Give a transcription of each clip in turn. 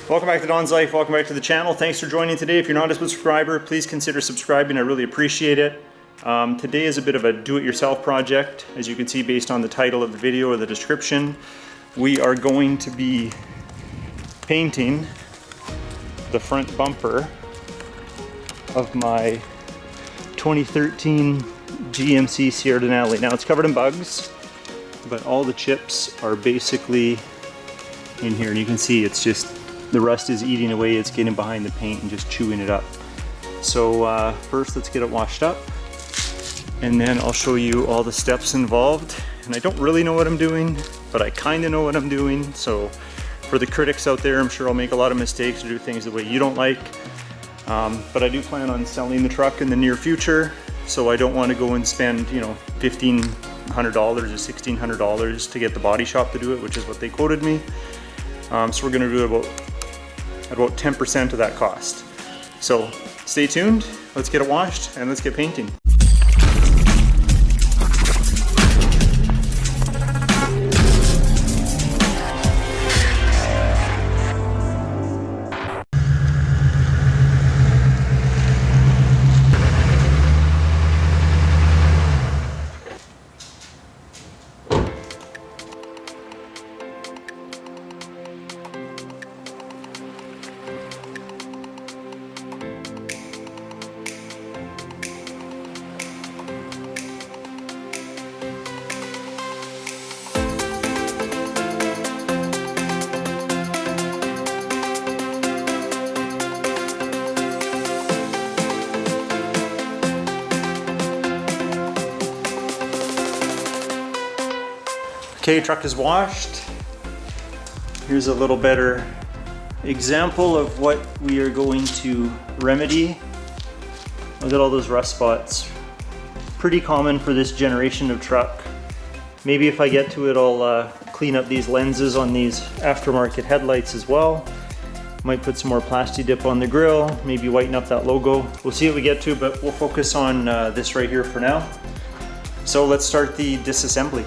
Welcome back to Don's Life. Welcome back to the channel. Thanks for joining today. If you're not a subscriber, please consider subscribing. I really appreciate it. Today is a bit of a do-it-yourself project. As you can see based on the title of the video or the description, we are going to be painting the front bumper of my 2013 GMC Sierra Denali. Now it's covered in bugs, but all the chips are basically in here, and you can see it's just the rust is eating away. It's getting behind the paint and just chewing it up. So first let's get it washed up, and then I'll show you all the steps involved. And I don't really know what I'm doing, but I kind of know what I'm doing. So for the critics out there, I'm sure I'll make a lot of mistakes or do things the way you don't like. But I do plan on selling the truck in the near future, so I don't want to go and spend, you know, $1,500 or $1,600 to get the body shop to do it, which is what they quoted me. So we're going to do about 10% of that cost. So stay tuned, let's get it washed and let's get painting. Okay, truck is washed. Here's a little better example of what we are going to remedy. Look at all those rust spots. Pretty common for this generation of truck. Maybe if I get to it, I'll clean up these lenses on these aftermarket headlights as well. Might put some more Plasti Dip on the grill, maybe whiten up that logo. We'll see what we get to, but we'll focus on this right here for now. So let's start the disassembly.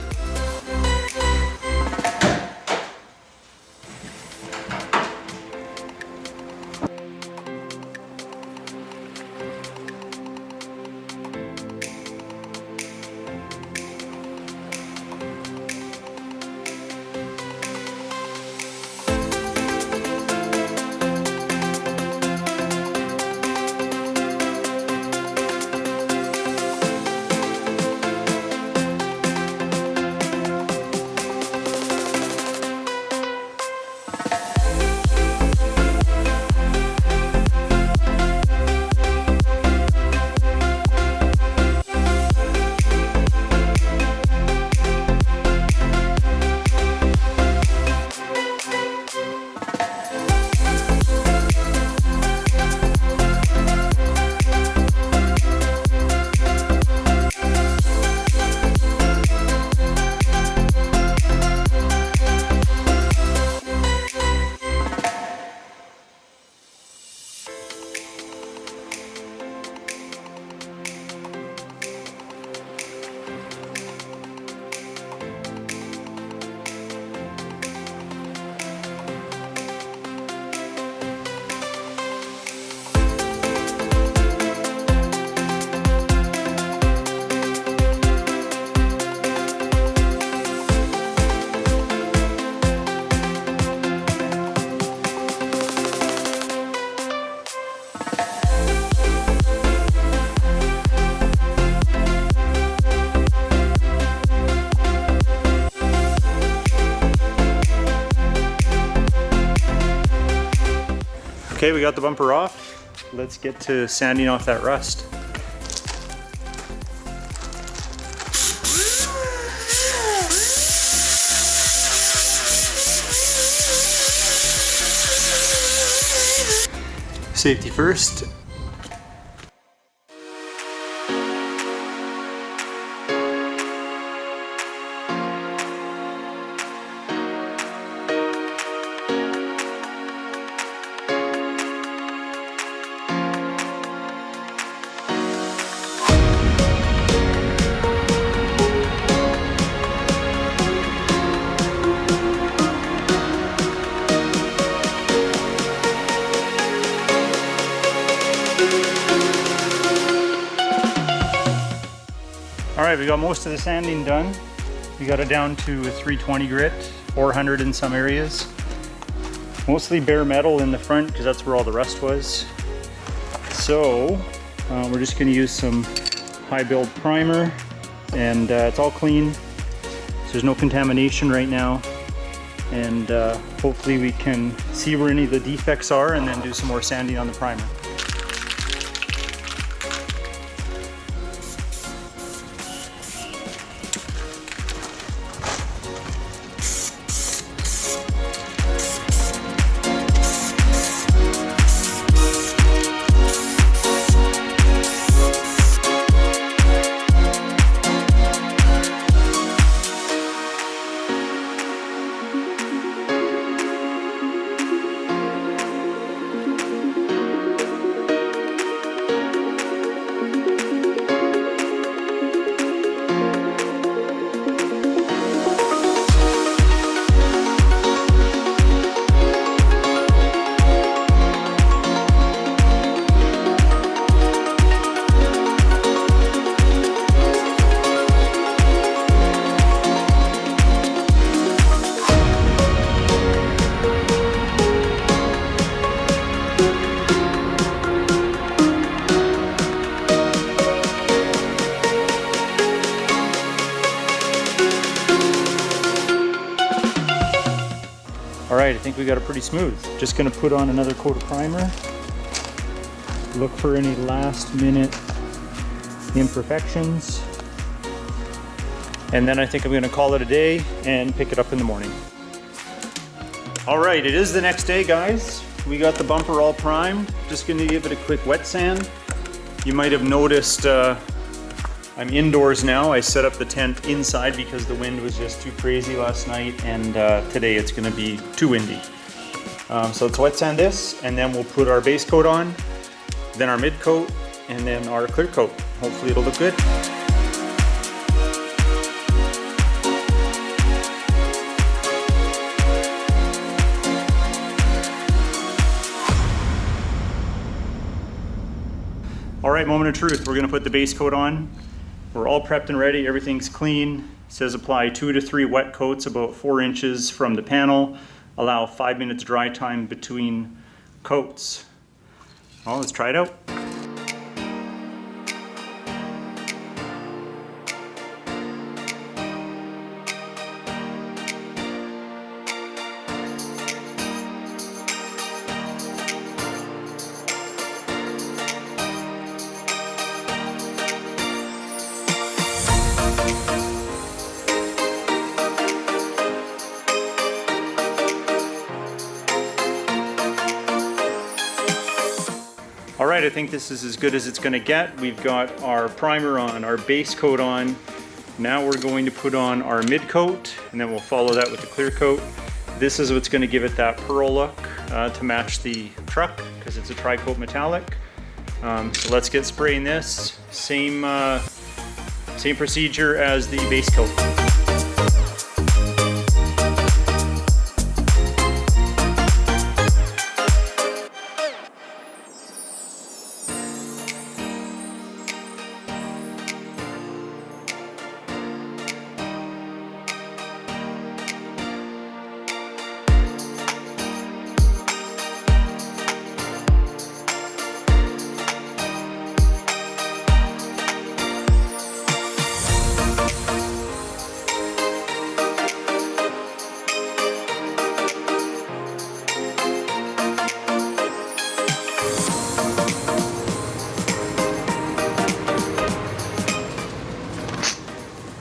Okay, we got the bumper off. Let's get to sanding off that rust. Safety first. right, we got most of the sanding done. We got it down to a 320 grit, 400 in some areas. Mostly bare metal in the front because that's where all the rust was. So we're just going to use some high build primer, and it's all clean. So there's no contamination right now. And hopefully we can see where any of the defects are and then do some more sanding on the primer. Alright, I think we got it pretty smooth. Just going to put on another coat of primer. Look for any last minute imperfections. And then I think I'm going to call it a day and pick it up in the morning. Alright, it is the next day, guys. We got the bumper all primed. Just going to give it a quick wet sand. You might have noticed I'm indoors now. I set up the tent inside because the wind was just too crazy last night, and today it's going to be too windy. So let's wet sand this, and then we'll put our base coat on, then our mid coat, and then our clear coat. Hopefully it'll look good. All right, moment of truth. We're going to put the base coat on. We're all prepped and ready. Everything's clean. It says apply 2 to 3 wet coats about 4 inches from the panel. Allow 5 minutes dry time between coats. Well, let's try it out. All right, I think this is as good as it's going to get. We've got our primer on, our base coat on. Now we're going to put on our mid coat, and then we'll follow that with the clear coat. This is what's going to give it that pearl look to match the truck, because it's a tri-coat metallic. So let's get spraying this. Same procedure as the base coat.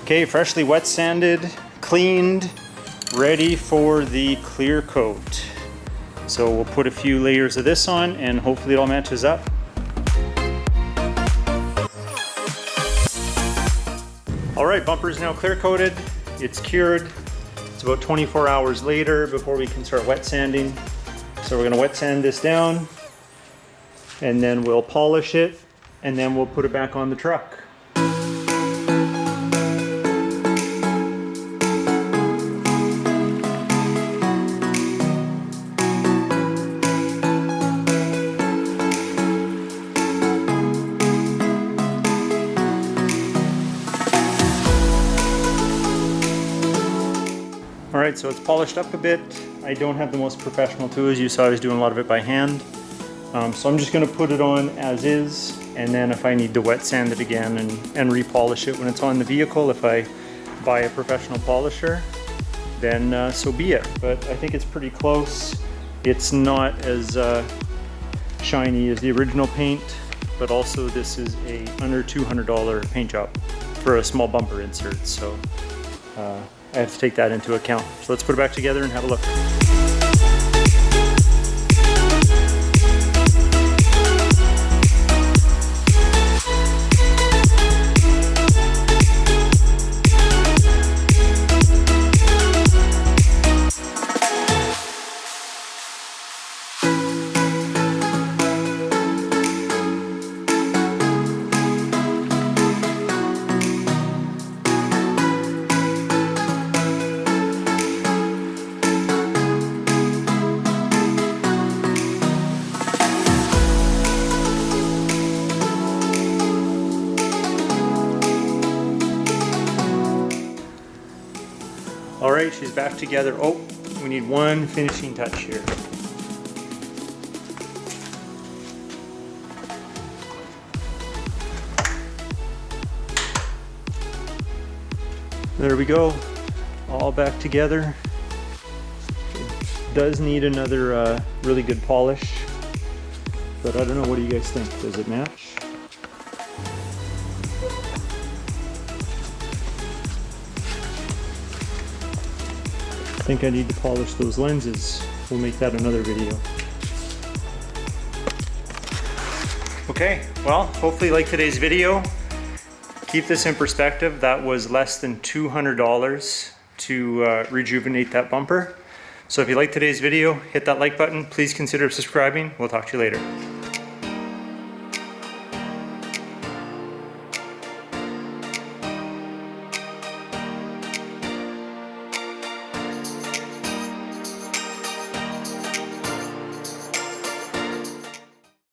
Okay, freshly wet sanded, cleaned, ready for the clear coat. So we'll put a few layers of this on and hopefully it all matches up. All right, bumper is now clear coated. It's cured. It's about 24 hours later before we can start wet sanding. So we're gonna wet sand this down and then we'll polish it and then we'll put it back on the truck. right, so it's polished up a bit. I don't have the most professional tools. You saw I was doing a lot of it by hand. So I'm just going to put it on as is, and then if I need to wet sand it again and repolish it when it's on the vehicle, if I buy a professional polisher, then so be it. But I think it's pretty close. It's not as shiny as the original paint, but also this is a under $200 paint job for a small bumper insert, so I have to take that into account. So let's put it back together and have a look. All right, she's back together. Oh, we need one finishing touch here. There we go, all back together. It does need another really good polish, but I don't know, what do you guys think? Does it match? I think I need to polish those lenses. We'll make that another video. Okay, well, hopefully you liked today's video. Keep this in perspective. That was less than $200 to rejuvenate that bumper. So if you liked today's video, hit that like button. Please consider subscribing. We'll talk to you later.